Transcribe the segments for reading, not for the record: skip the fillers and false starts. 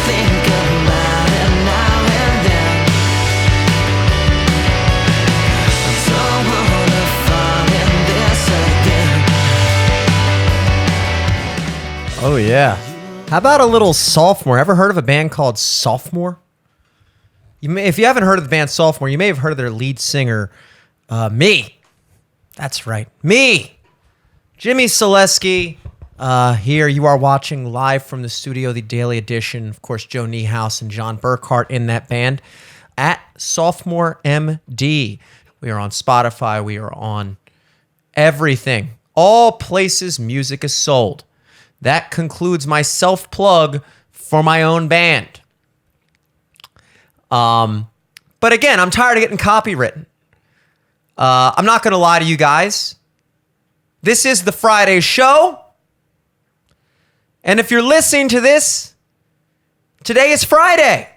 think about it now and then. I don't wanna fall in this again. Oh, yeah. How about a little Sophomore? Ever heard of a band called Sophomore? If you haven't heard of the band Sophomore, you may have heard of their lead singer, me. That's right. Me. Jimmy Selesky. Here you are watching live from the studio, the Daily Edition. Of course, Joe Niehaus and John Burkhart in that band. At Sophomore MD. We are on Spotify. We are on everything. All places music is sold. That concludes my self-plug for my own band. But again, I'm tired of getting copywritten. I'm not going to lie to you guys. This is the Friday show. And if you're listening to this, today is Friday.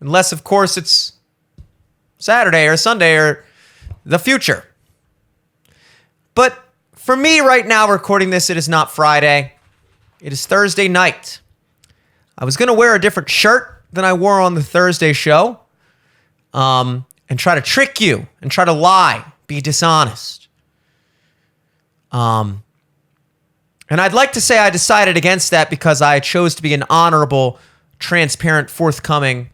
Unless, of course, it's Saturday or Sunday or the future. But for me right now, recording this, it is not Friday. It is Thursday night. I was going to wear a different shirt than I wore on the Thursday show and try to trick you and try to lie, be dishonest. And I'd like to say I decided against that because I chose to be an honorable, transparent, forthcoming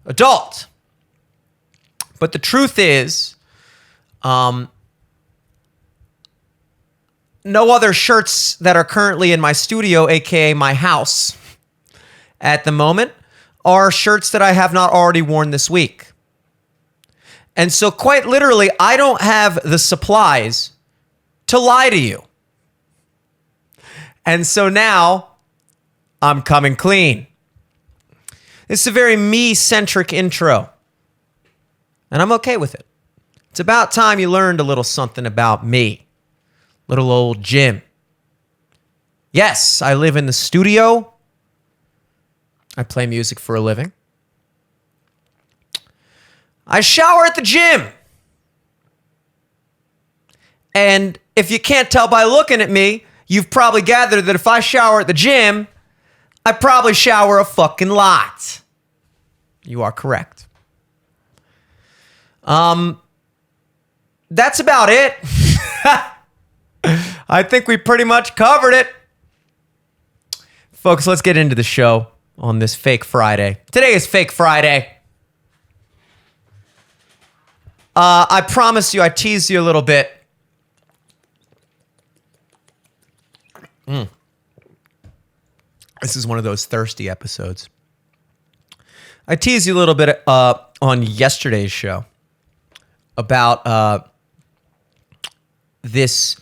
adult. But the truth is, no other shirts that are currently in my studio, aka my house, at the moment, are shirts that I have not already worn this week. And so quite literally, I don't have the supplies to lie to you. And so now, I'm coming clean. This is a very me-centric intro. And I'm okay with it. It's about time you learned a little something about me. Little old Jim. Yes, I live in the studio. I play music for a living. I shower at the gym. And if you can't tell by looking at me, you've probably gathered that if I shower at the gym, I probably shower a fucking lot. You are correct. That's about it. I think we pretty much covered it. Folks, let's get into the show on this Fake Friday. Today is Fake Friday. I promise you, I teased you a little bit. This is one of those thirsty episodes. I teased you a little bit on yesterday's show about this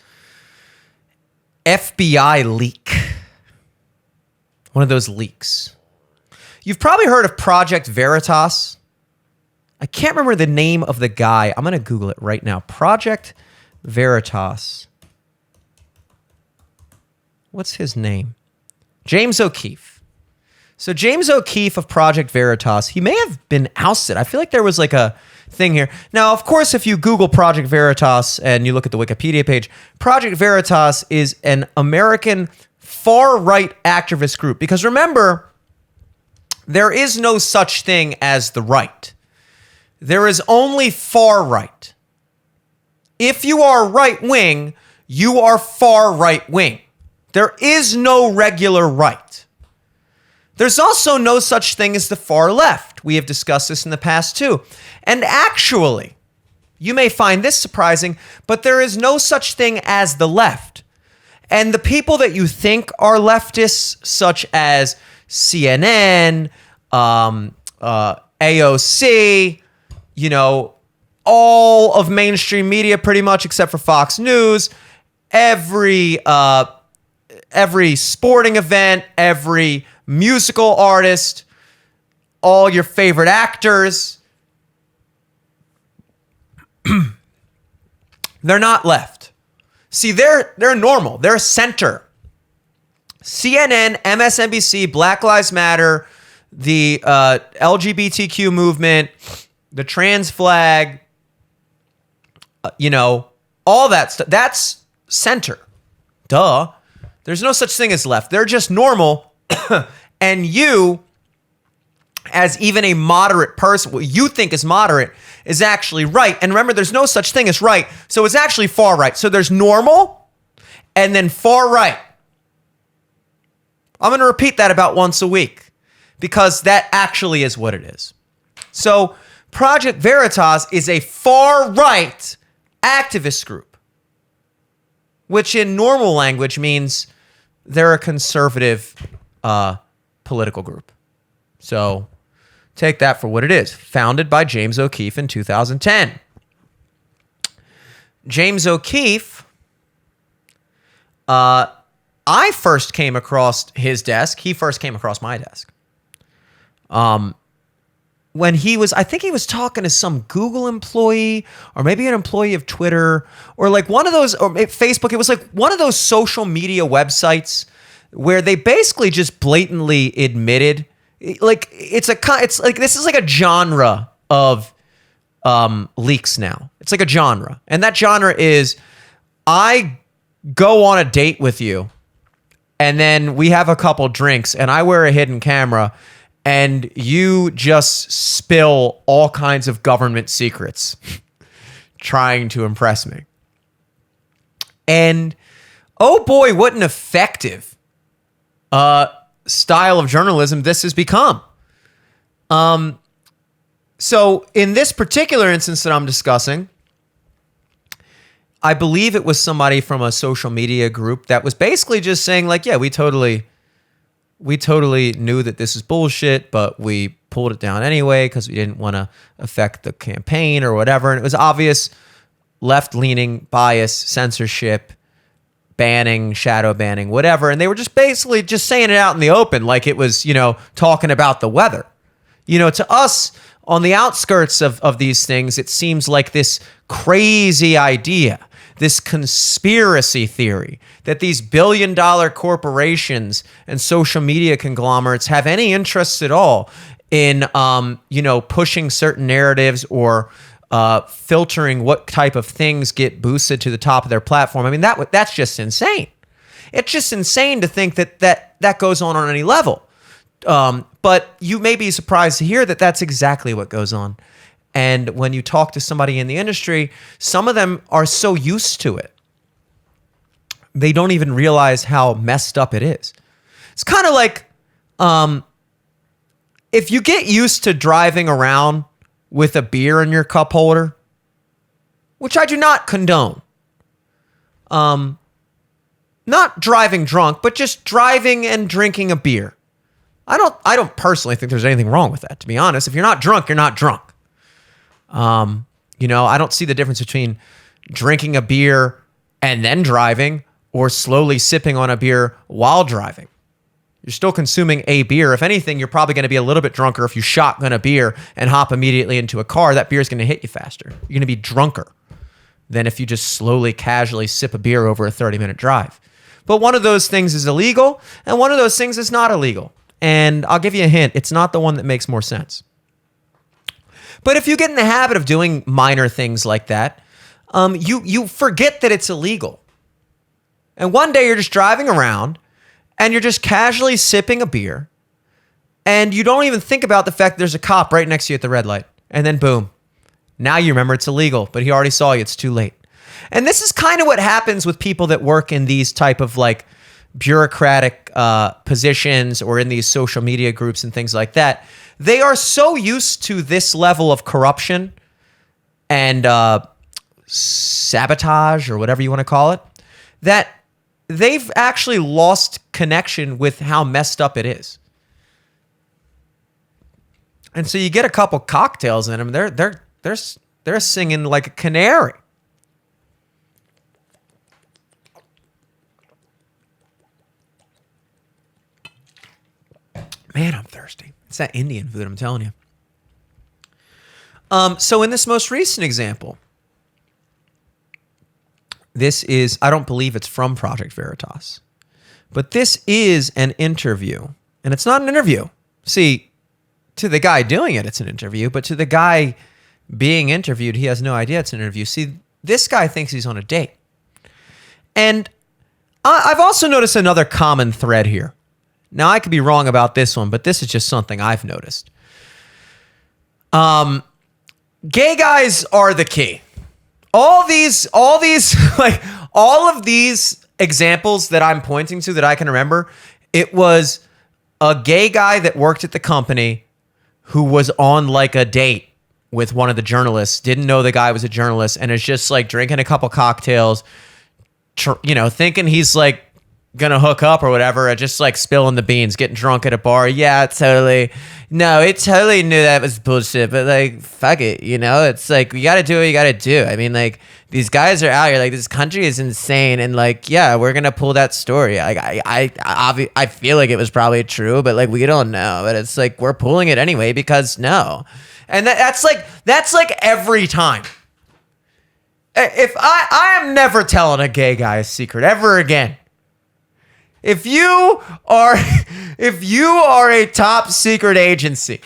FBI leak. One of those leaks. You've probably heard of Project Veritas. I can't remember the name of the guy. I'm going to Google it right now. Project Veritas. What's his name? James O'Keefe. So James O'Keefe of Project Veritas, he may have been ousted. I feel like there was like a thing here. Now, of course, if you Google Project Veritas and you look at the Wikipedia page, Project Veritas is an American far-right activist group. Because remember, there is no such thing as the right. There is only far-right. If you are right-wing, you are far-right-wing. There is no regular right. There's also no such thing as the far left. We have discussed this in the past too. And actually, you may find this surprising, but there is no such thing as the left. And the people that you think are leftists, such as CNN, AOC, you know, all of mainstream media pretty much except for Fox News, every sporting event, every musical artist, all your favorite actors, they're not left. See, they're normal. They're center. CNN, MSNBC, Black Lives Matter, the LGBTQ movement, the trans flag, you know, all that stuff. That's center. Duh. There's no such thing as left. They're just normal. And you as even a moderate person, what you think is moderate, is actually right. And remember, there's no such thing as right. So it's actually far right. So there's normal and then far right. I'm going to repeat that about once a week because that actually is what it is. So Project Veritas is a far right activist group, which in normal language means they're a conservative political group. So take that for what it is. Founded by James O'Keefe in 2010. James O'Keefe, I first came across his desk. He first came across my desk. When I think he was talking to some Google employee or maybe an employee of Twitter or like one of those, or Facebook. It was like one of those social media websites where they basically just blatantly admitted, like it's like this is like a genre of leaks now. It's like a genre, and that genre is I go on a date with you, and then we have a couple drinks, and I wear a hidden camera, and you just spill all kinds of government secrets trying to impress me. And oh boy, what an effective style of journalism this has become. So in this particular instance that I'm discussing, I believe it was somebody from a social media group that was basically just saying like, yeah, we totally knew that this is bullshit, but we pulled it down anyway because we didn't want to affect the campaign or whatever. And it was obvious left-leaning bias, censorship, banning, shadow banning, whatever. And they were just basically just saying it out in the open like it was, talking about the weather. To us on the outskirts of these things, it seems like this crazy idea, this conspiracy theory that these billion-dollar corporations and social media conglomerates have any interest at all in, pushing certain narratives or filtering what type of things get boosted to the top of their platform. I mean, that's just insane. It's just insane to think that goes on any level. But you may be surprised to hear that that's exactly what goes on. And when you talk to somebody in the industry, some of them are so used to it, they don't even realize how messed up it is. It's kind of like if you get used to driving around with a beer in your cup holder, which I do not condone. Not driving drunk, but just driving and drinking a beer. I don't personally think there's anything wrong with that, to be honest. If you're not drunk, you're not drunk. I don't see the difference between drinking a beer and then driving or slowly sipping on a beer while driving. You're still consuming a beer. If anything, you're probably going to be a little bit drunker if you shotgun a beer and hop immediately into a car. That beer is going to hit you faster. You're going to be drunker than if you just slowly, casually sip a beer over a 30-minute drive. But one of those things is illegal, and one of those things is not illegal. And I'll give you a hint. It's not the one that makes more sense. But if you get in the habit of doing minor things like that, you forget that it's illegal. And one day you're just driving around and you're just casually sipping a beer and you don't even think about the fact that there's a cop right next to you at the red light. And then boom, now you remember it's illegal, but he already saw you. It's too late. And this is kind of what happens with people that work in these type of like bureaucratic positions or in these social media groups and things like that. They are so used to this level of corruption and sabotage or whatever you want to call it, that they've actually lost connection with how messed up it is. And so you get a couple cocktails in them, they're singing like a canary. Man, I'm thirsty. It's that Indian food, I'm telling you. So in this most recent example, this is, I don't believe it's from Project Veritas, but this is an interview. And it's not an interview. See, to the guy doing it, it's an interview, but to the guy being interviewed, he has no idea it's an interview. See, this guy thinks he's on a date. And I've also noticed another common thread here. Now, I could be wrong about this one, but this is just something I've noticed. Gay guys are the key. All these, like all of these examples that I'm pointing to that I can remember, it was a gay guy that worked at the company who was on like a date with one of the journalists, didn't know the guy was a journalist, and is just like drinking a couple cocktails, thinking he's like gonna hook up or whatever, and just like spilling the beans, getting drunk at a bar. Yeah, totally. No, it totally knew that was bullshit, but like, fuck it, it's like, you gotta do what you gotta do. I mean, like, these guys are out here, like, this country is insane, and like, yeah, we're gonna pull that story. Like, I feel like it was probably true, but like, we don't know, but it's like, we're pulling it anyway because no. And that's like every time. If I am never telling a gay guy a secret ever again. If you are a top secret agency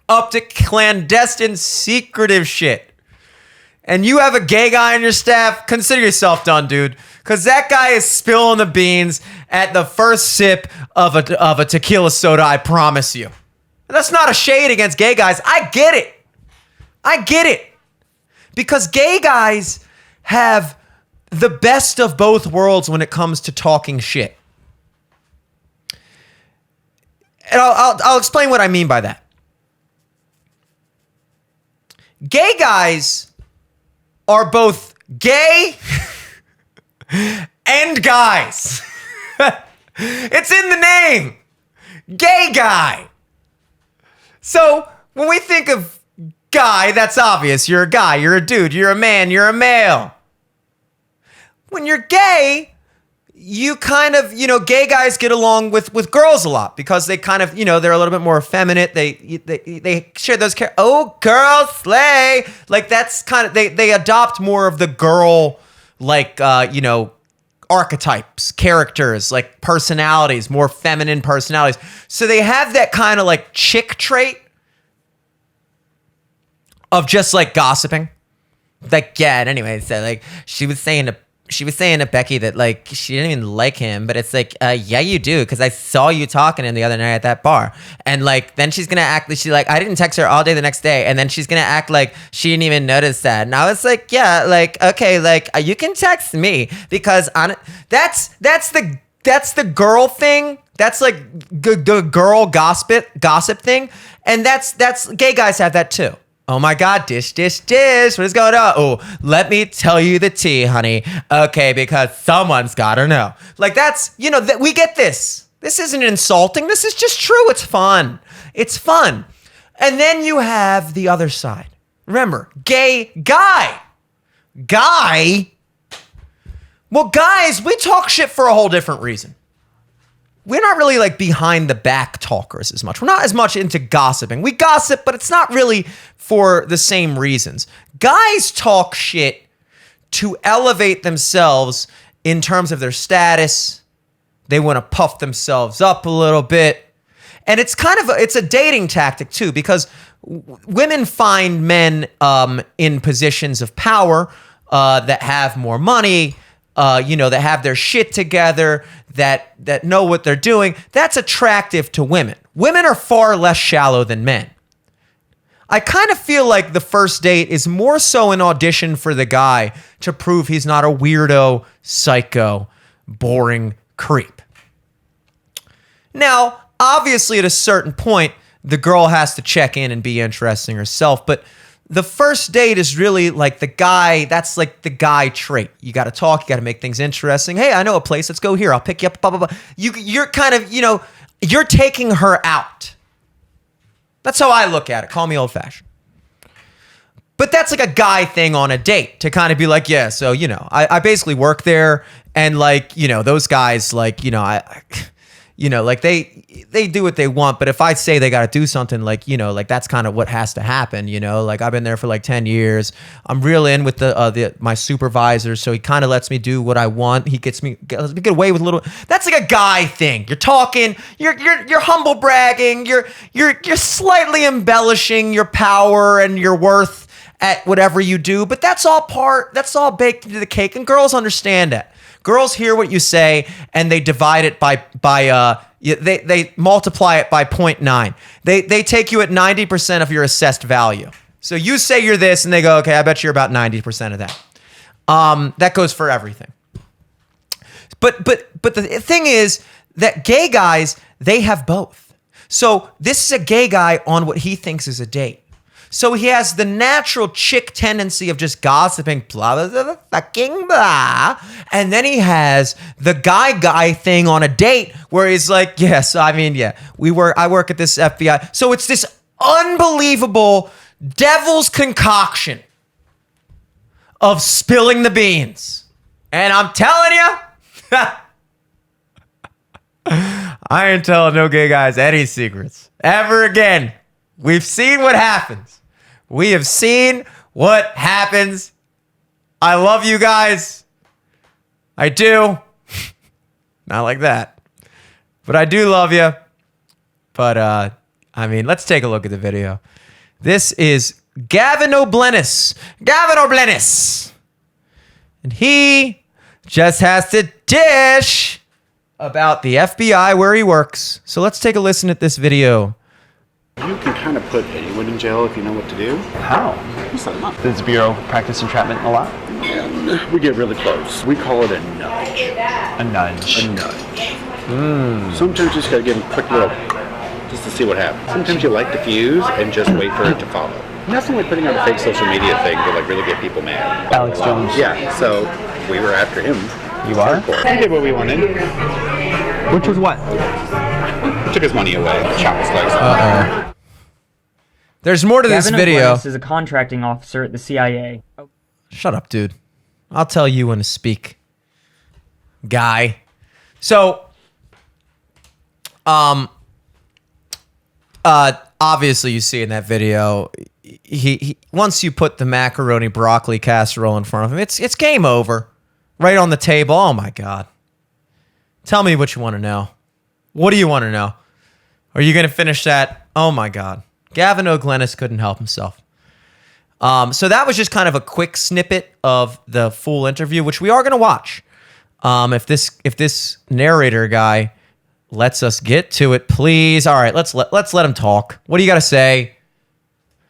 up to clandestine secretive shit, and you have a gay guy on your staff, consider yourself done, dude. Because that guy is spilling the beans at the first sip of a tequila soda, I promise you. And that's not a shade against gay guys. I get it. Because gay guys have the best of both worlds when it comes to talking shit. And I'll explain what I mean by that. Gay guys are both gay and guys. It's in the name. Gay guy. So when we think of guy, that's obvious. You're a guy, you're a dude, you're a man, you're a male. When you're gay, you kind of, gay guys get along with girls a lot because they kind of, they're a little bit more effeminate. They share those, oh, girl, slay. Like, that's kind of, they adopt more of the girl, like, archetypes, characters, like personalities, more feminine personalities. So they have that kind of like chick trait of just like gossiping. Like, yeah, and anyway, so like she was saying to Becky that like she didn't even like him, but it's like, yeah, you do, because I saw you talking to him the other night at that bar. And like, then she's gonna act like I didn't text her all day the next day, and then she's gonna act like she didn't even notice that. And I was like, yeah, like, okay, like, you can text me because that's the girl thing. That's like the girl gossip thing, and that's gay guys have that too. Oh my God, dish. What is going on? Oh, let me tell you the tea, honey. Okay, because someone's got to know. Like, that's, we get this. This isn't insulting. This is just true. It's fun. And then you have the other side. Remember, gay guy. Well, guys, we talk shit for a whole different reason. We're not really like behind the back talkers as much. We're not as much into gossiping. We gossip, but it's not really for the same reasons. Guys talk shit to elevate themselves in terms of their status. They want to puff themselves up a little bit. And it's it's a dating tactic too, because women find men in positions of power that have more money, that have their shit together, that know what they're doing. That's attractive to women. Women are far less shallow than men. I kind of feel like the first date is more so an audition for the guy to prove he's not a weirdo, psycho, boring creep. Now, obviously, at a certain point, the girl has to check in and be interesting herself, but the first date is really like the guy, that's like the guy trait. You got to talk, you got to make things interesting. Hey, I know a place, let's go here. I'll pick you up, blah, blah, blah. You're kind of, you're taking her out. That's how I look at it. Call me old fashioned. But that's like a guy thing on a date to kind of be like, yeah, so, I basically work there, and like, those guys, like, like they do what they want, but if I say they got to do something, like, like that's kind of what has to happen, like I've been there for like 10 years. I'm real in with my supervisor, so he kind of lets me do what I want. He lets me get away with a little. That's like a guy thing. You're talking, you're humble bragging, you're slightly embellishing your power and your worth at whatever you do, but that's all baked into the cake, and girls understand that. Girls hear what you say and they divide it by they multiply it by 0.9. They take you at 90% of your assessed value. So you say you're this, and they go, okay, I bet you're about 90% of that. That goes for everything. But the thing is that gay guys, they have both. So this is a gay guy on what he thinks is a date. So he has the natural chick tendency of just gossiping, blah, blah, blah, blah, fucking blah. And then he has the guy thing on a date where he's like, yes, I mean, yeah, I work at this FBI. So it's this unbelievable devil's concoction of spilling the beans. And I'm telling you, I ain't telling no gay guys any secrets ever again. We've seen what happens. We have seen what happens. I love you guys. I do. Not like that. But I do love you. But, I mean, let's take a look at the video. This is Gavin O'Blennis. Gavin O'Blennis. And he just has to dish about the FBI where he works. So let's take a listen at this video. You can kind of put anyone in jail if you know what to do. How? You set them up. Does the Bureau practice entrapment a lot? And we get really close. We call it a nudge. A nudge. A nudge. Sometimes you just gotta give them a quick little, just to see what happens. Sometimes you light the fuse and just wait for it to follow. Nothing like putting out a fake social media thing to like really get people mad. Alex Jones. Yeah, so we were after him. You are? He did what we wanted. Which was what? Took his money away. Chopped his legs off. There's more to this Gavin video. O'Blennis is a contracting officer at the CIA. Shut up, dude. I'll tell you when to speak, guy. So, obviously you see in that video, he once you put the macaroni broccoli casserole in front of him, it's game over. Right on the table. Oh my God. Tell me what you want to know. What do you want to know? Are you going to finish that? Oh my God. Gavin O'Blennis couldn't help himself. So that was just kind of a quick snippet of the full interview, which we are going to watch. If this narrator guy lets us get to it, please. All right, let's let him talk. What do you got to say?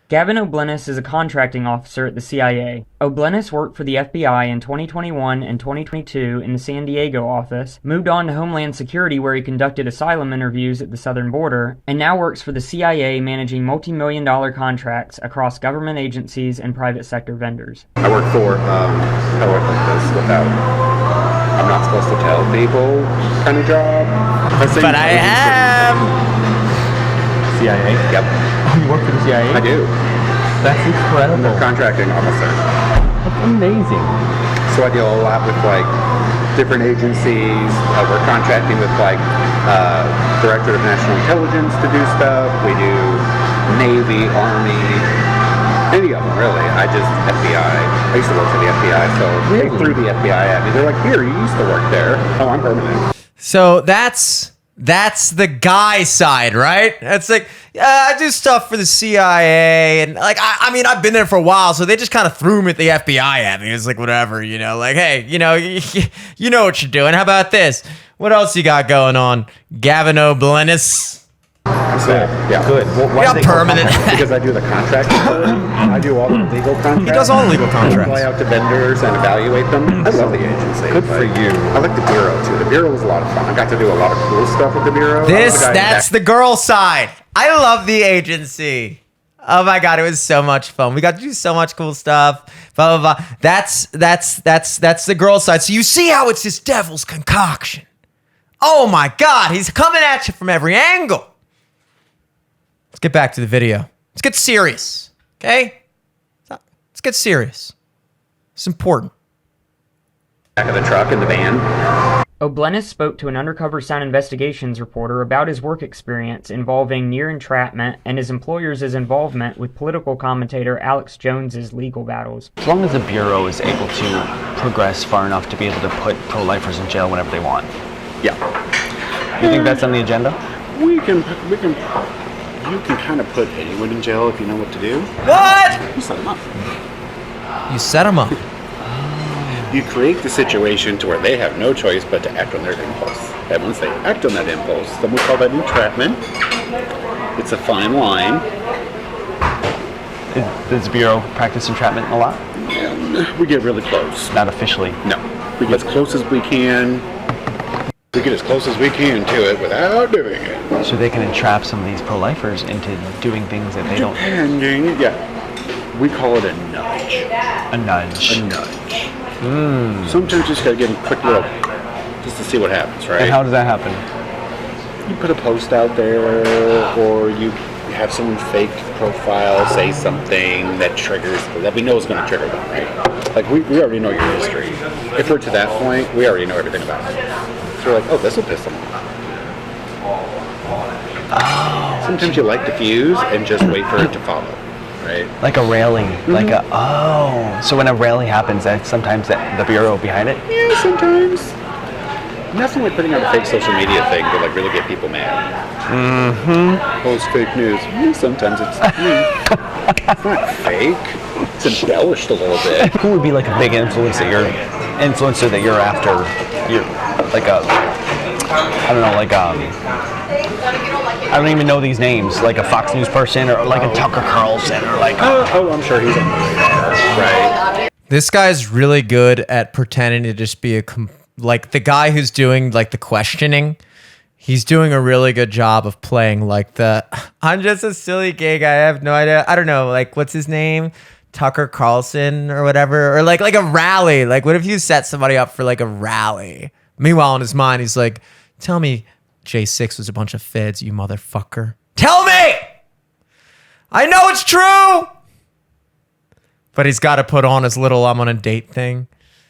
Gavin O'Blennis is a contracting officer at the CIA. O'Blennis worked for the FBI in 2021 and 2022 in the San Diego office, moved on to Homeland Security where he conducted asylum interviews at the southern border, and now works for the CIA managing multi-million-dollar contracts across government agencies and private sector vendors. I work for, how do I put this without, I'm not supposed to tell people kind of job. But I am. CIA? Yep. Oh, you work for the CIA? I do. That's incredible. I'm a contracting officer. That's amazing. So I deal a lot with like different agencies. We're contracting with like Director of National Intelligence to do stuff. We do Navy, Army, any of them really. I used to work for the FBI, so they threw the FBI at me. They're like, here, you used to work there. Oh, I'm permanent. So that's the guy side, right? That's like, I do stuff for the CIA, and like, I mean, I've been there for a while, so they just kind of threw me at the FBI at me. It's like, whatever, you know, like, hey, you know, you know what you're doing. How about this? What else you got going on, Gavin O'Blennis? Good. Yeah. Good. Well, why Yeah, do they call permanent. Because I do the contracting for them. I do all the legal contracts. He does all the legal contracts. I fly out to vendors and evaluate them. I love the agency. Good for you. I like the Bureau too. The Bureau was a lot of fun. I got to do a lot of cool stuff with the Bureau. That's the girl side. I love the agency. Oh my God, it was so much fun. We got to do so much cool stuff. Blah blah blah. That's the girl side. So you see how it's this devil's concoction. Oh my God, he's coming at you from every angle. Let's get back to the video. Let's get serious, okay? Let's get serious. It's important. Back of the truck in the van. O'Blennis spoke to an undercover Sound Investigations reporter about his work experience involving near entrapment and his employer's involvement with political commentator Alex Jones's legal battles. As long as the Bureau is able to progress far enough to be able to put pro-lifers in jail whenever they want. Yeah. You think that's on the agenda? You can kind of put anyone in jail if you know what to do. What? You set them up. You set him up. you create the situation to where they have no choice but to act on their impulse. And once they act on that impulse, then we call that entrapment. It's a fine line. Does the Bureau practice entrapment a lot? We get really close. Not officially. No. We get as close as we can. We get as close as we can to it without doing it. So they can entrap some of these pro-lifers into doing things that they don't... Depending, yeah. We call it a nudge. A nudge. A nudge. Sometimes you just gotta give them a quick little, just to see what happens, right? And how does that happen? You put a post out there, or you have someone fake profile, say something that triggers, that we know is going to trigger them, right? Like, we already know your history. If we're to that point, we already know everything about it. So we're like, oh, this will piss them off. Oh. Sometimes you light the fuse and just wait for it to follow, right? Like a rally. Like a, so when a rally happens, that's sometimes the Bureau behind it? Yeah, sometimes. Nothing like putting out a fake social media thing to like really get people mad. Post fake news. Yeah, sometimes it's not fake. It's embellished a little bit. Who would be like a big influencer that you're after? You're like a, I don't know, like I don't even know these names. Like a Fox News person, or like a Tucker Carlson, or like. Oh, I'm sure he's on the radar, right? This guy's really good at pretending to just be like the guy who's doing like the questioning. He's doing a really good job of playing like I'm just a silly gay guy. I have no idea. I don't know. Like, what's his name? Tucker Carlson or whatever. Or like a rally. Like, what if you set somebody up for like a rally? Meanwhile, in his mind, he's like, tell me J6 was a bunch of feds, you motherfucker. Tell me! I know it's true! But he's got to put on his little I'm on a date thing.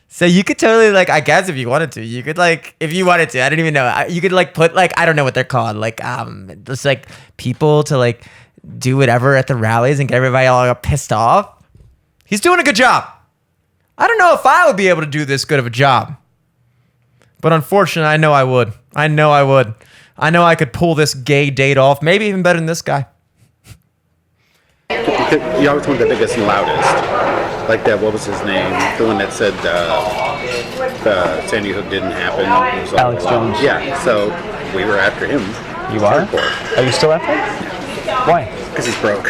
So you could totally, like, I guess if you wanted to, you could, like, if you wanted to, I don't even know. You could, like, put, like, I don't know what they're called. Like, just, like, people to, like, do whatever at the rallies and get everybody all pissed off. He's doing a good job. I don't know if I would be able to do this good of a job. But unfortunately, I know I would. I know I could pull this gay date off, maybe even better than this guy. You always want the biggest and loudest. Like that, what was his name? The one that said Sandy Hook didn't happen. It was Alex Jones. Yeah, so we were after him. You are? Hardcore. Are you still after him? Why? Because he's broke.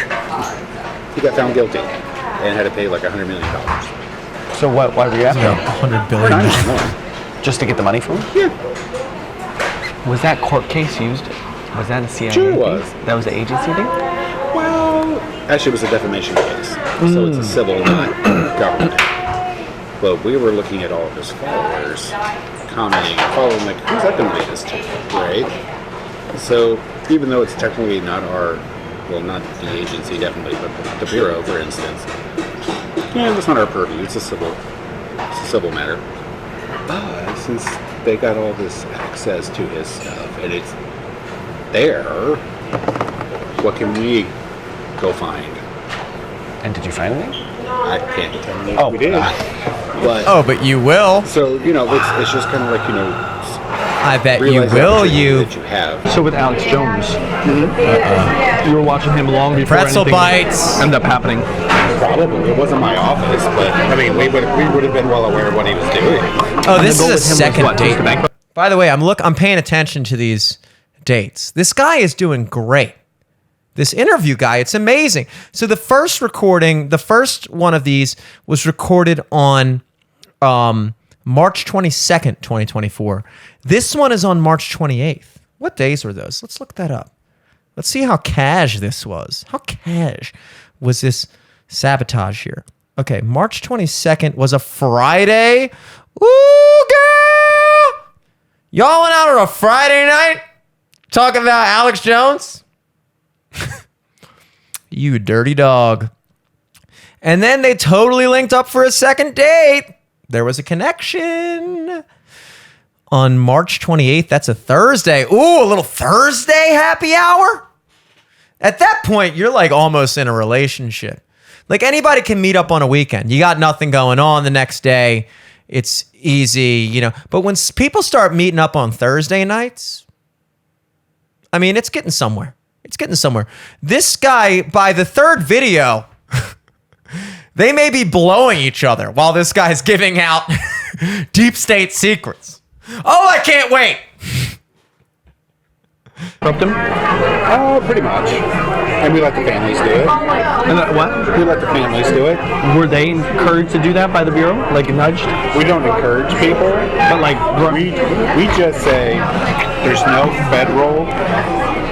He got found guilty and had to pay like $100 million. So why were you after him? $100 billion. Just to get the money from him? Yeah. Was that court case used? Was that a CIA Sure thing? was. That was the agency thing? Well, actually, it was a defamation case. So it's a civil, not government. But we were looking at all of his followers, commenting, following, like, who's that going to lead us to, right? So even though it's technically not not the agency, definitely, but the Bureau, for instance, yeah, that's not our purview. It's a civil matter. But since they got all this access to his stuff and it's there, what can we go find? And did you find anything? I can't tell you if we did. But you will. So, it's just kind of like, I bet you realize the will. opportunity that you have. So with Alex Jones, you were watching him long before Pretzel anything bites. ended up happening. Probably. It wasn't my office, but, I mean, we would have been well aware of what he was doing. Oh, this The goal is a with him was second what, date. just to bank- By the way, I'm paying attention to these dates. This guy is doing great. This interview guy, it's amazing. So the first one of these was recorded on March 22nd, 2024. This one is on March 28th. What days were those? Let's look that up. Let's see how cash this was. How cash was this sabotage here? Okay, March 22nd was a Friday. Ooh, girl! Y'all went out on a Friday night talking about Alex Jones? You dirty dog. And then they totally linked up for a second date. There was a connection. On March 28th, that's a Thursday. Ooh, a little Thursday happy hour? At that point, you're like almost in a relationship. Like anybody can meet up on a weekend. You got nothing going on the next day. It's easy, But when people start meeting up on Thursday nights, I mean, it's getting somewhere. This guy, by the third video, they may be blowing each other while this guy's giving out Deep state secrets. Oh, I can't wait. Corrupt them? Oh, pretty much. And we let the families do it. And what? We let the families do it. Were they encouraged to do that by the Bureau? Like nudged? We don't encourage people. But like, We just say there's no federal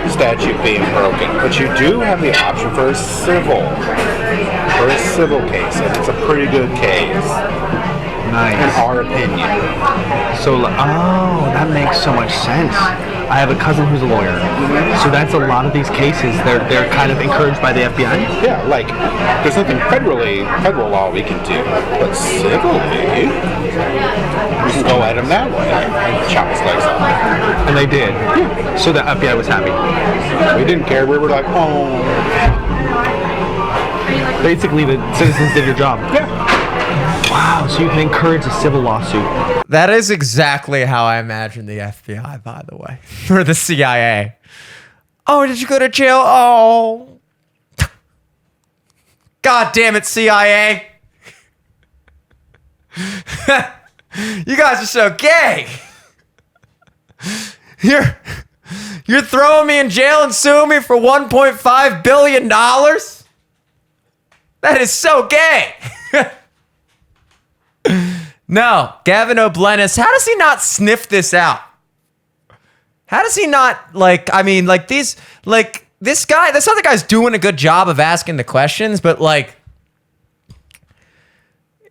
statute being broken, but you do have the option for a civil case, and it's a pretty good case. nice. In our opinion. So, that makes so much sense. I have a cousin who's a lawyer, so that's a lot of these cases. They're kind of encouraged by the FBI. Yeah, like there's nothing federal law we can do, but civilly, we can go at him that way and chop his legs off. And they did. Yeah. So the FBI was happy. We didn't care. We were like, oh. Basically, the citizens did your job. Yeah. Wow. So you can encourage a civil lawsuit. That is exactly how I imagine the FBI, by the way, or the CIA. Oh, did you go to jail? Oh. God damn it, CIA. You guys are so gay. You're throwing me in jail and suing me for $1.5 billion? That is so gay. No, Gavin O'Blennis, how does he not sniff this out? How does he not, this other guy's doing a good job of asking the questions, but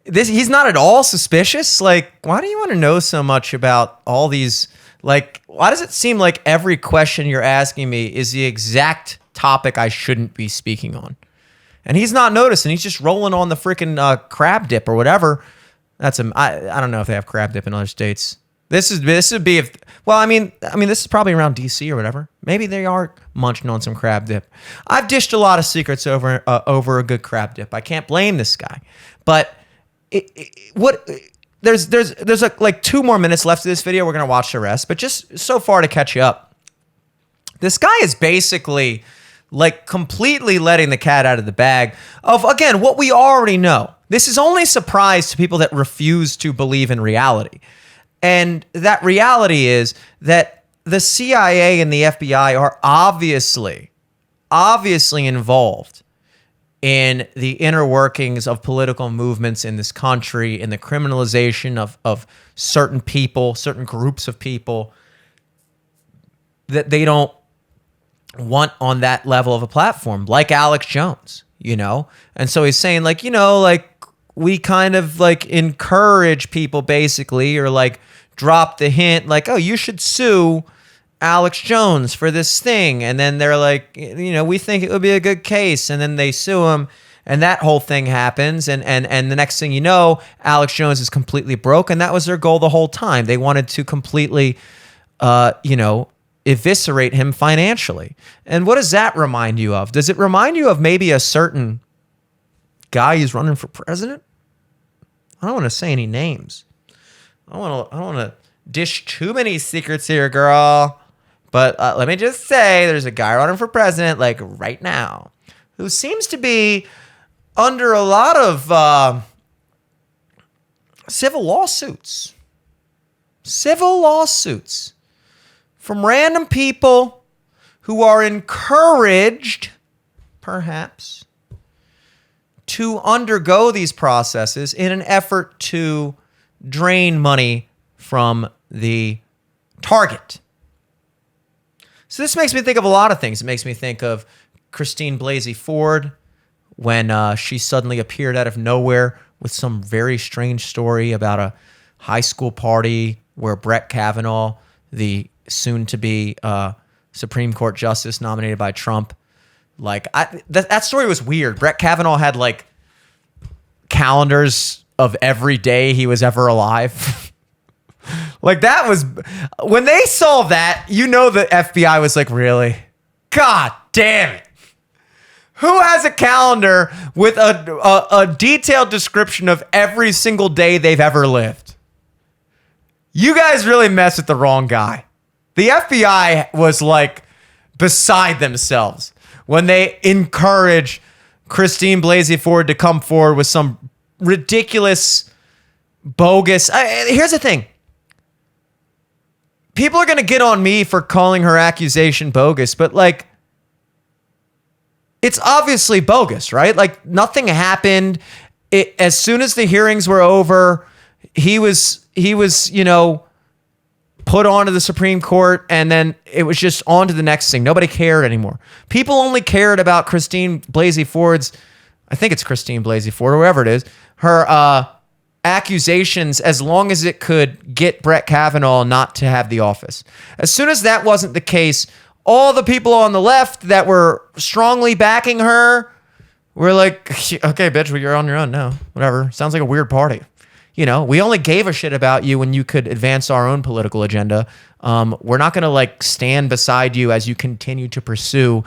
he's not at all suspicious. Like, why do you want to know so much about all these, why does it seem like every question you're asking me is the exact topic I shouldn't be speaking on? And he's not noticing. He's just rolling on the freaking crab dip or whatever. I don't know if they have crab dip in other states. This would be if, this is probably around DC or whatever. Maybe they are munching on some crab dip. I've dished a lot of secrets over a good crab dip. I can't blame this guy, but there's like 2 more minutes left of this video. We're gonna watch the rest, but just so far to catch you up, this guy is basically completely letting the cat out of the bag of, again, what we already know. This is only a surprise to people that refuse to believe in reality. And that reality is that the CIA and the FBI are obviously involved in the inner workings of political movements in this country, in the criminalization of certain people, certain groups of people that they don't want on that level of a platform, like Alex Jones, And so he's saying we kind of encourage people basically, or drop the hint oh, you should sue Alex Jones for this thing. And then they're we think it would be a good case. And then they sue him and that whole thing happens. And the next thing you know, Alex Jones is completely broke. And that was their goal the whole time. They wanted to completely, eviscerate him financially. And what does that remind you of? Does it remind you of maybe a certain guy who's running for president? I don't want to say any names. I don't want to dish too many secrets here, girl. But let me just say there's a guy running for president right now who seems to be under a lot of civil lawsuits. Civil lawsuits from random people who are encouraged, perhaps, to undergo these processes in an effort to drain money from the target. So this makes me think of a lot of things. It makes me think of Christine Blasey Ford when she suddenly appeared out of nowhere with some very strange story about a high school party where Brett Kavanaugh, the soon-to-be Supreme Court justice nominated by Trump, that story was weird. Brett Kavanaugh had calendars of every day he was ever alive. That was, when they saw that, the FBI was really? God damn it. Who has a calendar with a detailed description of every single day they've ever lived? You guys really messed with the wrong guy. The FBI was beside themselves when they encourage Christine Blasey Ford to come forward with some ridiculous bogus. Here's the thing. People are going to get on me for calling her accusation bogus, but like, it's obviously bogus, right? Like, nothing happened. As soon as the hearings were over, he was, put onto the Supreme Court, and then it was just on to the next thing. Nobody cared anymore. People only cared about Christine Blasey Ford's, I think it's Christine Blasey Ford, or whoever it is, her accusations, as long as it could get Brett Kavanaugh not to have the office. As soon as that wasn't the case, all the people on the left that were strongly backing her were like, okay, bitch, well, you're on your own now. Whatever. Sounds like a weird party. We only gave a shit about you when you could advance our own political agenda. We're not going to like stand beside you as you continue to pursue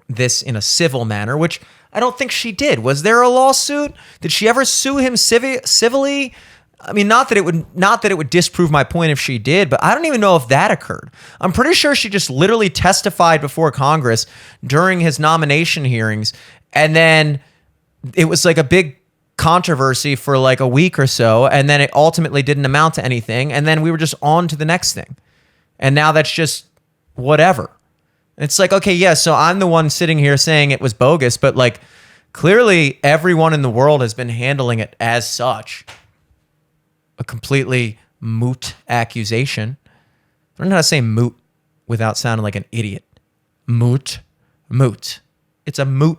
this in a civil manner, which I don't think she did. Was there a lawsuit? Did she ever sue him civilly? I mean, not that it would disprove my point if she did, but I don't even know if that occurred. I'm pretty sure she just literally testified before Congress during his nomination hearings, and then it was like a big controversy for like a week or so, and then it ultimately didn't amount to anything, and then we were just on to the next thing. And now that's just whatever. It's like, okay, yeah, so I'm the one sitting here saying it was bogus, but like clearly everyone in the world has been handling it as such. A completely moot accusation. I don't know how to say moot without sounding like an idiot. Moot. It's a moot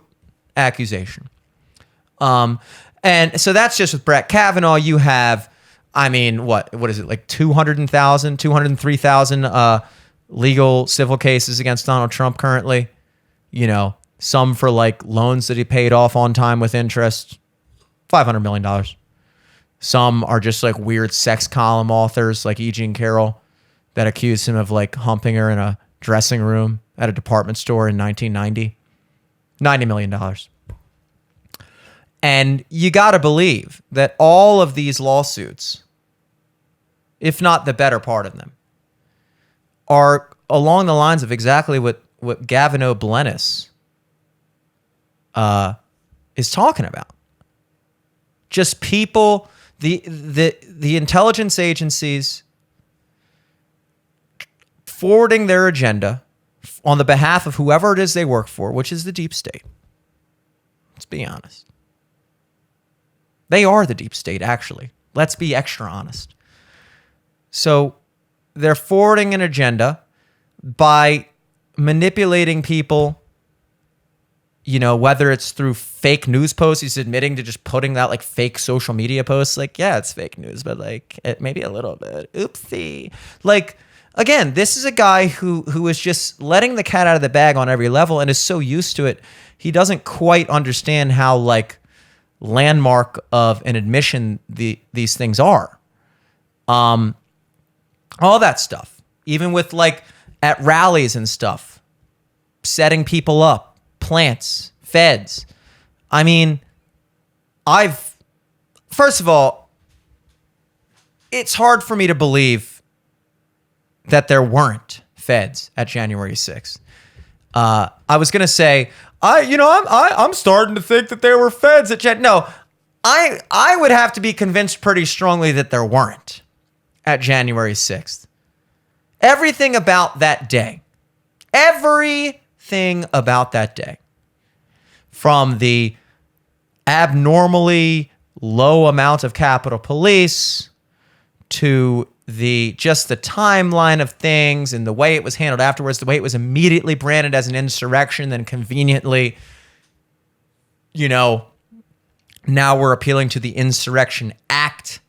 accusation. And so that's just with Brett Kavanaugh. You have, I mean, what is it, like 203,000 legal civil cases against Donald Trump currently. Some for like loans that he paid off on time with interest, $500 million. Some are just like weird sex column authors like E. Jean Carroll that accused him of like humping her in a dressing room at a department store in 1990. $90 million. And you got to believe that all of these lawsuits, if not the better part of them, are along the lines of exactly what Gavin O'Blennis is talking about. Just people, the intelligence agencies forwarding their agenda on the behalf of whoever it is they work for, which is the deep state. Let's be honest. They are the deep state, actually. Let's be extra honest. So they're forwarding an agenda by manipulating people, whether it's through fake news posts. He's admitting to just putting out like fake social media posts. Like, yeah, it's fake news, but like maybe a little bit. Oopsie. Like, again, this is a guy who is just letting the cat out of the bag on every level and is so used to it. He doesn't quite understand how like landmark of an admission these things are. All that stuff, even with like at rallies and stuff, setting people up, plants, feds. I mean, first of all, it's hard for me to believe that there weren't feds at January 6th. I was going to say, I'm starting to think that there were feds at No, I would have to be convinced pretty strongly that there weren't at January 6th. Everything about that day, from the abnormally low amount of Capitol Police to the timeline of things and the way it was handled afterwards, the way it was immediately branded as an insurrection, then conveniently, now we're appealing to the Insurrection Act.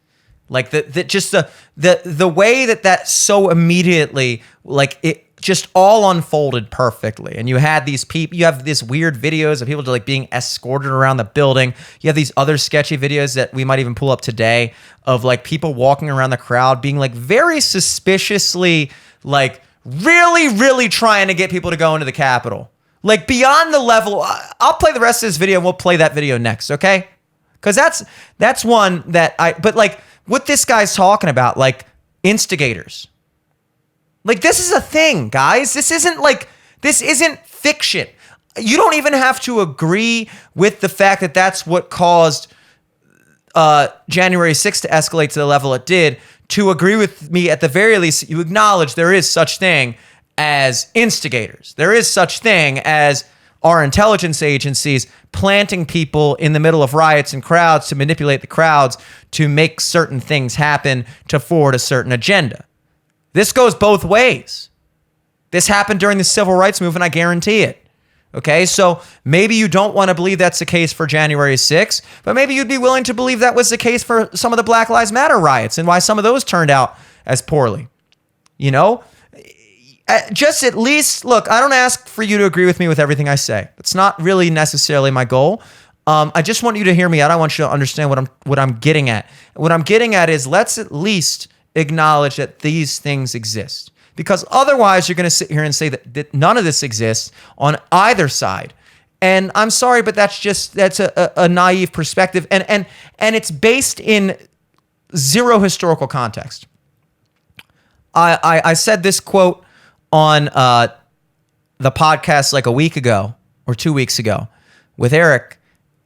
Like the way that so immediately, like it just all unfolded perfectly. And you had these people, you have this weird videos of people just like being escorted around the building. You have these other sketchy videos that we might even pull up today of like people walking around the crowd being like very suspiciously, like really, really trying to get people to go into the Capitol. Like beyond the level, I'll play the rest of this video and we'll play that video next, okay? Because that's one that but like what this guy's talking about, like instigators. Like this is a thing, guys. This isn't fiction. You don't even have to agree with the fact that that's what caused January 6th to escalate to the level it did, to agree with me at the very least, you acknowledge there is such thing as instigators. There is such thing as our intelligence agencies planting people in the middle of riots and crowds to manipulate the crowds to make certain things happen to forward a certain agenda. This goes both ways. This happened during the civil rights movement, I guarantee it. Okay, so maybe you don't want to believe that's the case for January 6th, but maybe you'd be willing to believe that was the case for some of the Black Lives Matter riots and why some of those turned out as poorly. You know, just at least, look, I don't ask for you to agree with me with everything I say. That's not really necessarily my goal. I just want you to hear me out. I want you to understand what I'm getting at. What I'm getting at is let's at least acknowledge that these things exist. Because otherwise, you're going to sit here and say that none of this exists on either side. And I'm sorry, but that's a naive perspective. And it's based in zero historical context. I said this quote on the podcast like a week ago or 2 weeks ago with Eric.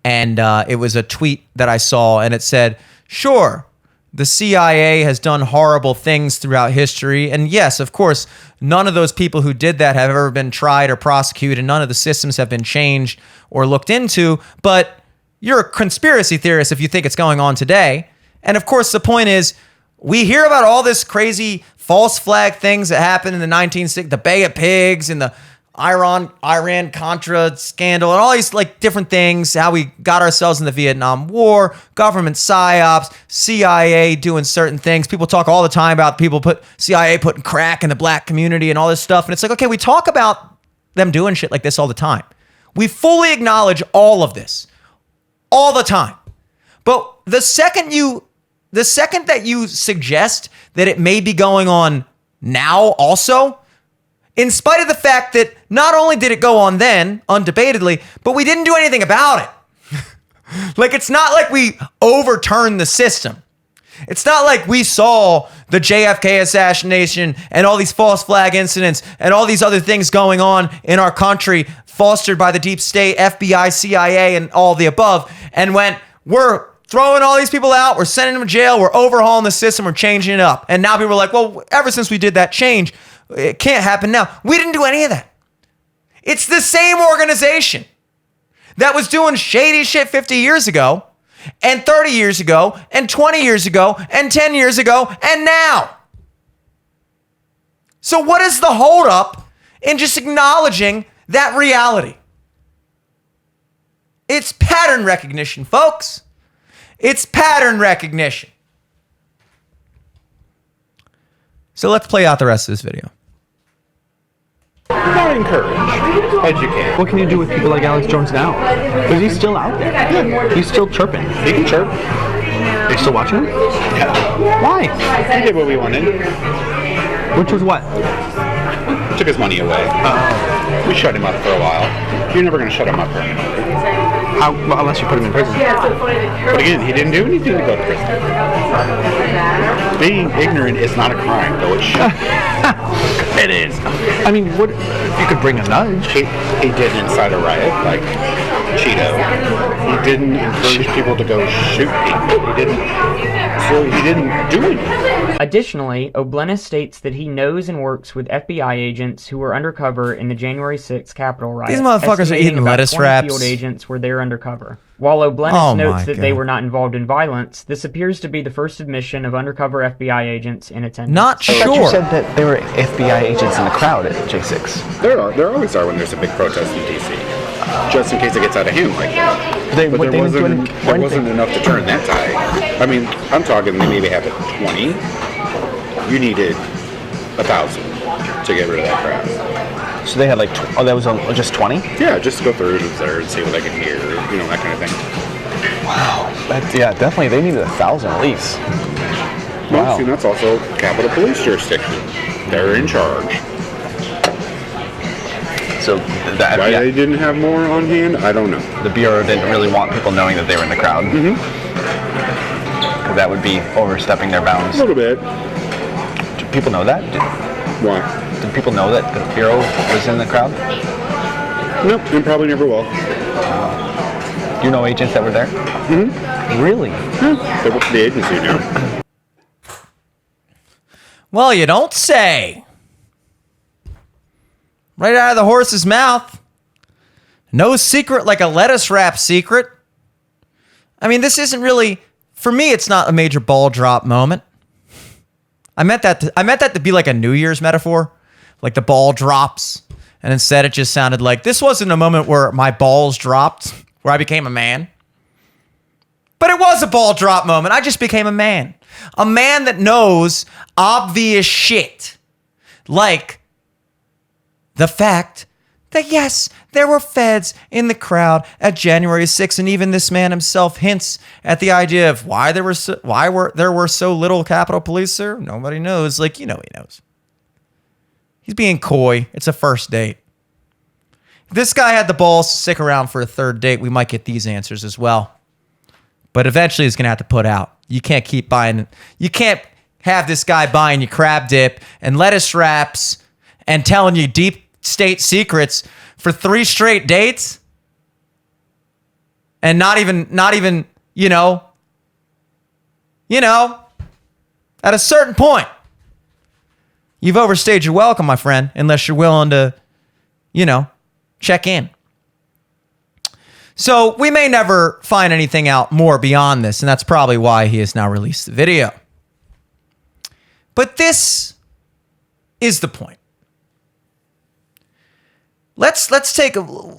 And it was a tweet that I saw, and it said, sure, the CIA has done horrible things throughout history. And yes, of course, none of those people who did that have ever been tried or prosecuted. None of the systems have been changed or looked into. But you're a conspiracy theorist if you think it's going on today. And of course, the point is, we hear about all this crazy false flag things that happened in the 1960s, the Bay of Pigs and the Iran-Contra scandal and all these like different things, how we got ourselves in the Vietnam War, government psyops, CIA doing certain things. People talk all the time about CIA putting crack in the black community and all this stuff. And it's like, okay, we talk about them doing shit like this all the time. We fully acknowledge all of this all the time. But the second that you suggest that it may be going on now also, in spite of the fact that not only did it go on then, undebatedly, but we didn't do anything about it. Like, it's not like we overturned the system. It's not like we saw the JFK assassination and all these false flag incidents and all these other things going on in our country, fostered by the deep state, FBI, CIA, and all the above, and went, we're throwing all these people out, we're sending them to jail, we're overhauling the system, we're changing it up. And now people are like, well, ever since we did that change, it can't happen now. We didn't do any of that. It's the same organization that was doing shady shit 50 years ago, and 30 years ago, and 20 years ago, and 10 years ago, and now. So what is the holdup in just acknowledging that reality? It's pattern recognition, folks. It's pattern recognition. So let's play out the rest of this video. Not encourage, educate. What can you do with people like Alex Jones now? Because he's still out there. Yeah. He's still chirping. He can chirp. Are you still watching him? Yeah. Why? He did what we wanted. Which was what? Took his money away. We shut him up for a while. You're never going to shut him up permanently. How? Well, unless you put him in prison. But again, he didn't do anything to go to prison. Being ignorant is not a crime, though it should. It is. I mean, what? You could bring a nudge. He did incite a riot, like Cheeto. He didn't encourage people to go shoot people. He didn't do anything. Additionally, O'Bleness states that he knows and works with FBI agents who were undercover in the January 6th Capitol riot. These motherfuckers are estimating eating about lettuce 20 wraps. Field agents were there undercover. While O'Bleness Oh my notes that they God. were not involved in violence, this appears to be the first admission of undercover FBI agents in attendance. Not I thought you sure. said that there were FBI agents in the crowd at J6. There always are when there's a big protest in D.C. Just in case it gets out of hand like that. They But didn't do anything. there wasn't enough to turn that tide. I mean, I'm talking they maybe have it 20. You needed 1,000 to get rid of that crowd. So they had like, that was just 20? Yeah, just go through and there and see what I can hear, that kind of thing. Wow. Yeah, definitely. They needed 1,000 at least. Well, Wow. see, that's also Capitol Police jurisdiction. They're in charge. So the Why they FBI, didn't have more on hand, I don't know. the Bureau didn't really want people knowing that they were in the crowd. Mm-hmm. That would be overstepping their A bounds. little bit. Do people know that? Why? Did people know that the Bureau was in the crowd? Nope, and probably never will. Do you know agents that were there? Really? So what's the agency do? Well, you don't say. Right out of the horse's mouth. No secret like a lettuce wrap secret. I mean, this isn't really, for me, it's not a major ball drop moment. I meant that to be like a New Year's metaphor, like the ball drops. And instead it just sounded like this wasn't a moment where my balls dropped, where I became a man. But it was a ball drop moment. I just became a man. A man that knows obvious shit. Like the fact that, yes, there were feds in the crowd at January 6th, and even this man himself hints at the idea of why there were so little Capitol Police there. Nobody knows. Like, he knows. He's being coy. It's a first date. If this guy had the balls to stick around for a third date, we might get these answers as well. But eventually he's going to have to put out. You can't keep buying. You can't have this guy buying you crab dip and lettuce wraps and telling you deep state secrets for 3 straight dates. And not even, at a certain point, you've overstayed your welcome, my friend, unless you're willing to, check in. So we may never find anything out more beyond this, and that's probably why he has now released the video. But this is the point. Let's take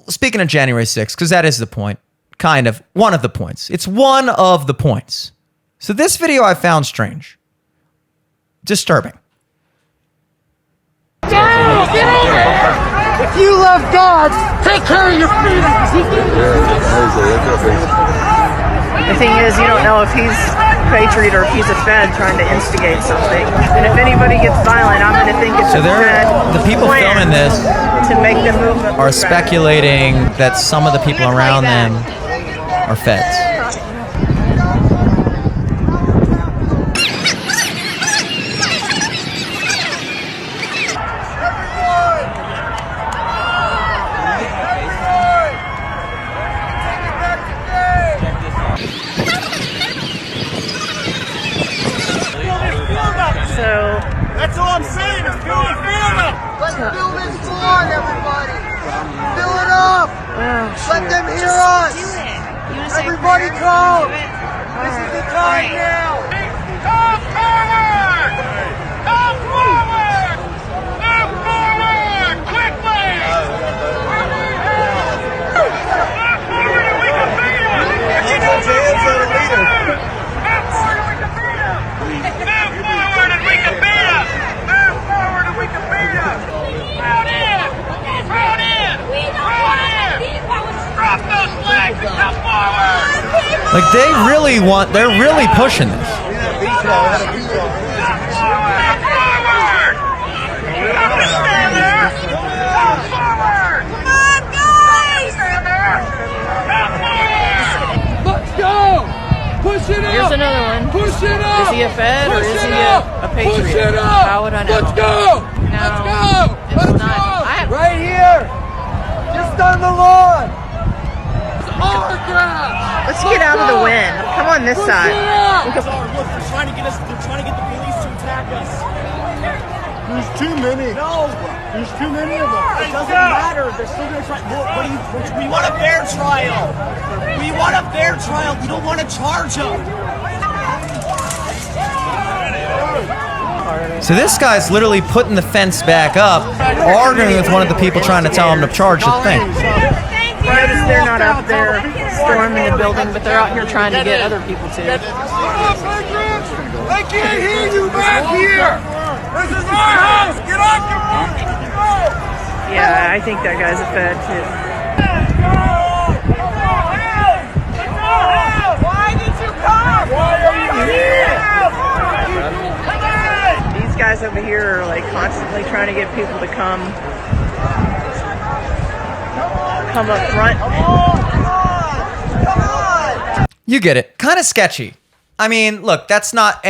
speaking of January 6th, because that is the point, kind of one of the points. It's one of the points. So this video I found strange, disturbing. If you love God, take care of your freedom. The thing is, you don't know if he's a patriot or if he's a Fed trying to instigate something. And if anybody gets violent, I'm going to think it's So a Fed the people plan filming this to make the movement are move back. speculating that some of the people around them are feds. So That's all I'm saying. It's building freedom. Let's build this fort, everybody. Fill it up. Let them hear us. Everybody come. This is the time now. Come forward. Come forward. Move forward quickly. Move forward and we can beat them. Move forward and we can beat them. Move forward and we can beat them. Move forward and we can beat them. Move forward and we can beat them. Throw it in. Throw it in. Throw it in. Drop those legs and come forward. Like they're really pushing this. Come forward. Don't stand there. Come forward. Come on, guys. Stand there. Come forward. Let's go. Push it up. here's another one. Push it up. Is he a Fed or is he a patriot? Push it up. How would I know? Let's go. No, Let's go. it's Let's not. go. Right here. Just on the lawn. It's autograph. Let's get out of the wind. Come on this side. Look, they're trying to get the police to attack us. There's too many. No. There's too many of them. It doesn't matter. They're still going to try. We want a fair trial. We want a fair trial. We don't want to charge them. So this guy's literally putting the fence back up, arguing with one of the people trying to tell him to charge the thing. Notice they're not up there storming the building, but they're out here trying to get other people to. I can't hear you back here. This is our house. Get off your feet. Yeah, I think that guy's a Fed too. Why did you come? Why are you here? These guys over here are like constantly trying to get people to come up front. You get it. Kind of sketchy. I mean, look, that's not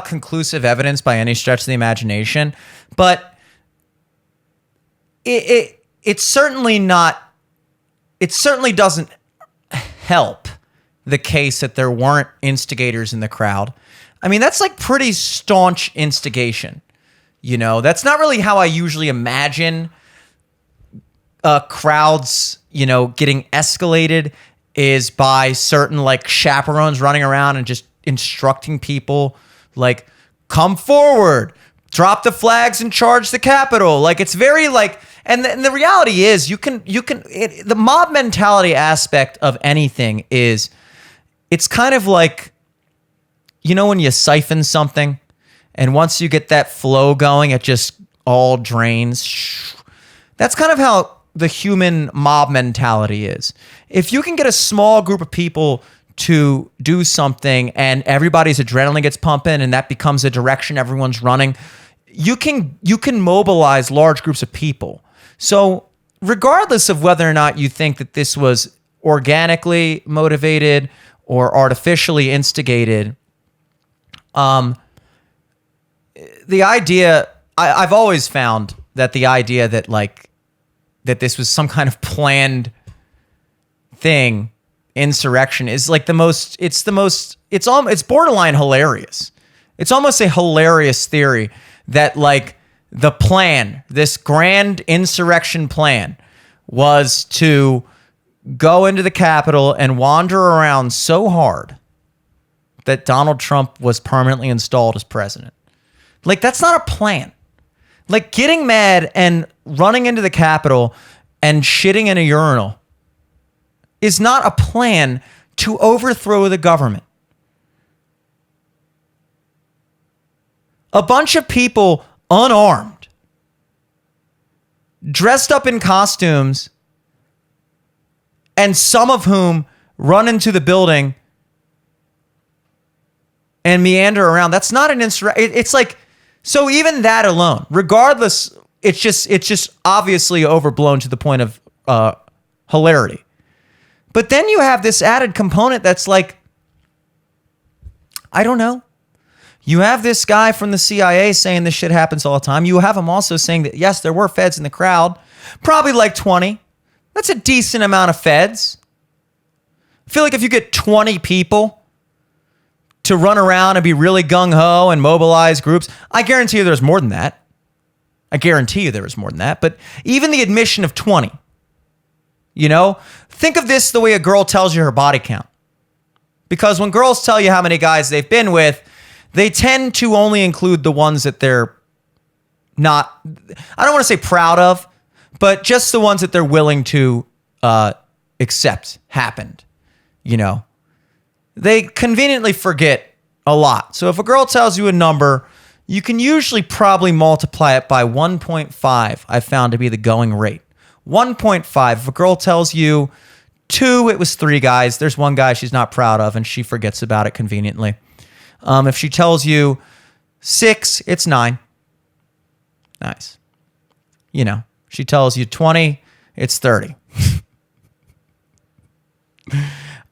conclusive evidence by any stretch of the imagination, but it certainly doesn't help the case that there weren't instigators in the crowd. I mean, that's like pretty staunch instigation. You know, that's not really how I usually imagine crowds, you know, getting escalated, is by certain like chaperones running around and just instructing people like, come forward, drop the flags and charge the Capitol. Like, it's very like, and the reality is the mob mentality aspect of anything is, it's kind of like, you know, when you siphon something and once you get that flow going, it just all drains. That's kind of how the human mob mentality is. If you can get a small group of people to do something and everybody's adrenaline gets pumping and that becomes a direction everyone's running, you can mobilize large groups of people. So regardless of whether or not you think that this was organically motivated or artificially instigated, the idea, I've always found that the idea that like, that this was some kind of planned thing, insurrection, is like it's borderline hilarious. It's almost a hilarious theory that like the plan, this grand insurrection plan, was to go into the Capitol and wander around so hard that Donald Trump was permanently installed as president. Like, that's not a plan. Like, getting mad and running into the Capitol and shitting in a urinal is not a plan to overthrow the government. A bunch of people unarmed, dressed up in costumes, and some of whom run into the building and meander around. That's not an insurrection. It's like, so even that alone, regardless, it's just obviously overblown to the point of hilarity. But then you have this added component that's like, I don't know. You have this guy from the CIA saying this shit happens all the time. You have him also saying that, yes, there were feds in the crowd, probably like 20. That's a decent amount of feds. I feel like if you get 20 people to run around and be really gung-ho and mobilize groups, I guarantee you there's more than that. I guarantee you there was more than that. But even the admission of 20, you know, think of this the way a girl tells you her body count. Because when girls tell you how many guys they've been with, they tend to only include the ones that they're not, I don't want to say proud of, but just the ones that they're willing to accept happened, you know. They conveniently forget a lot. So if a girl tells you a number, you can usually probably multiply it by 1.5, I've found to be the going rate. 1.5. If a girl tells you 2, it was 3 guys. There's one guy she's not proud of, and she forgets about it conveniently. If she tells you 6, it's 9. Nice. You know, she tells you 20, it's 30.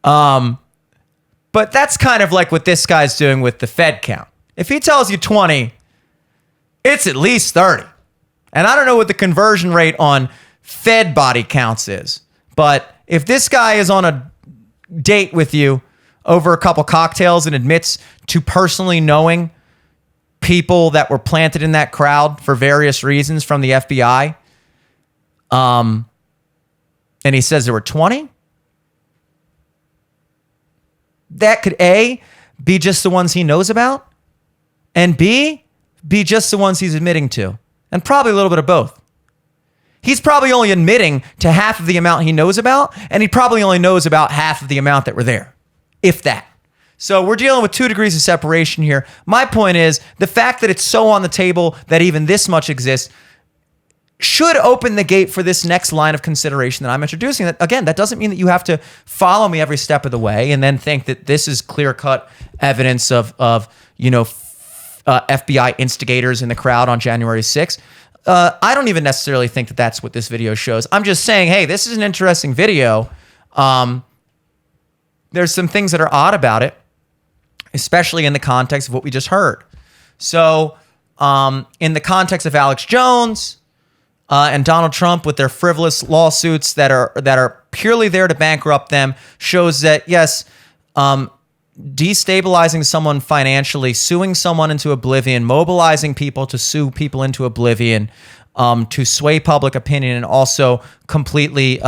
But that's kind of like what this guy's doing with the Fed count. If he tells you 20, it's at least 30. And I don't know what the conversion rate on Fed body counts is, but if this guy is on a date with you over a couple cocktails and admits to personally knowing people that were planted in that crowd for various reasons from the FBI, and he says there were 20, that could A, be just the ones he knows about, and B, be just the ones he's admitting to, and probably a little bit of both. He's probably only admitting to half of the amount he knows about, and he probably only knows about half of the amount that were there, if that. So we're dealing with 2 degrees of separation here. My point is, the fact that it's so on the table that even this much exists should open the gate for this next line of consideration that I'm introducing. That, again, that doesn't mean that you have to follow me every step of the way and then think that this is clear-cut evidence of you know, FBI instigators in the crowd on January 6th. I don't even necessarily think that that's what this video shows. I'm just saying, hey, this is an interesting video. There's some things that are odd about it, especially in the context of what we just heard. So in the context of Alex Jones and Donald Trump with their frivolous lawsuits that are purely there to bankrupt them, shows that, yes, destabilizing someone financially, suing someone into oblivion, mobilizing people to sue people into oblivion, to sway public opinion, and also completely,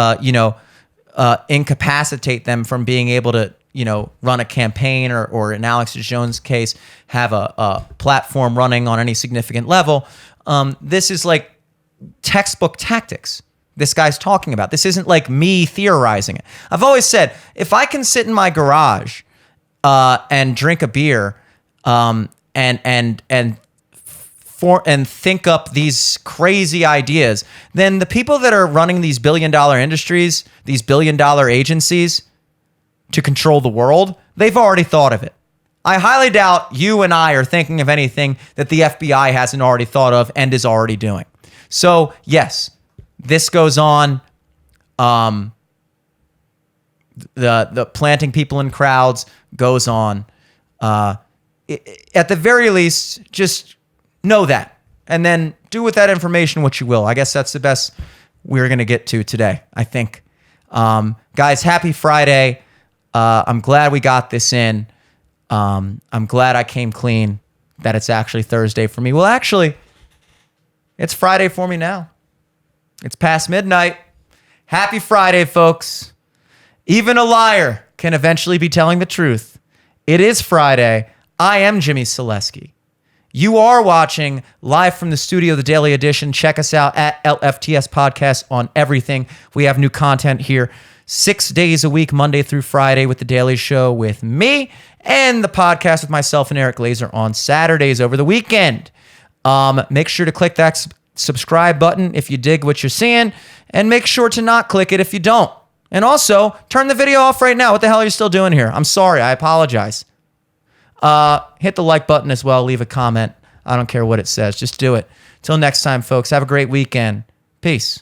incapacitate them from being able to, run a campaign or in Alex Jones' case, have a platform running on any significant level. This is like textbook tactics this guy's talking about. This isn't like me theorizing it. I've always said, if I can sit in my garage and drink a beer and think up these crazy ideas, then the people that are running these billion-dollar industries, these billion-dollar agencies to control the world, they've already thought of it. I highly doubt you and I are thinking of anything that the FBI hasn't already thought of and is already doing. So, yes, this goes on. The planting people in crowds goes on. At the very least, just know that. And then do with that information what you will. I guess that's the best we're going to get to today, I think. Guys, happy Friday. I'm glad we got this in. I'm glad I came clean that it's actually Thursday for me. Well, actually, it's Friday for me now. It's past midnight. Happy Friday, folks. Even a liar can eventually be telling the truth. It is Friday. I am Jimmy Selesky. You are watching live from the studio, The Daily Edition. Check us out at LFTS Podcast on everything. We have new content here 6 days a week, Monday through Friday, with The Daily Show with me, and the podcast with myself and Eric Glazer on Saturdays over the weekend. Make sure to click that subscribe button if you dig what you're seeing, and make sure to not click it if you don't. And also, turn the video off right now. What the hell are you still doing here? I'm sorry. I apologize. Hit the like button as well. Leave a comment. I don't care what it says. Just do it. Till next time, folks. Have a great weekend. Peace.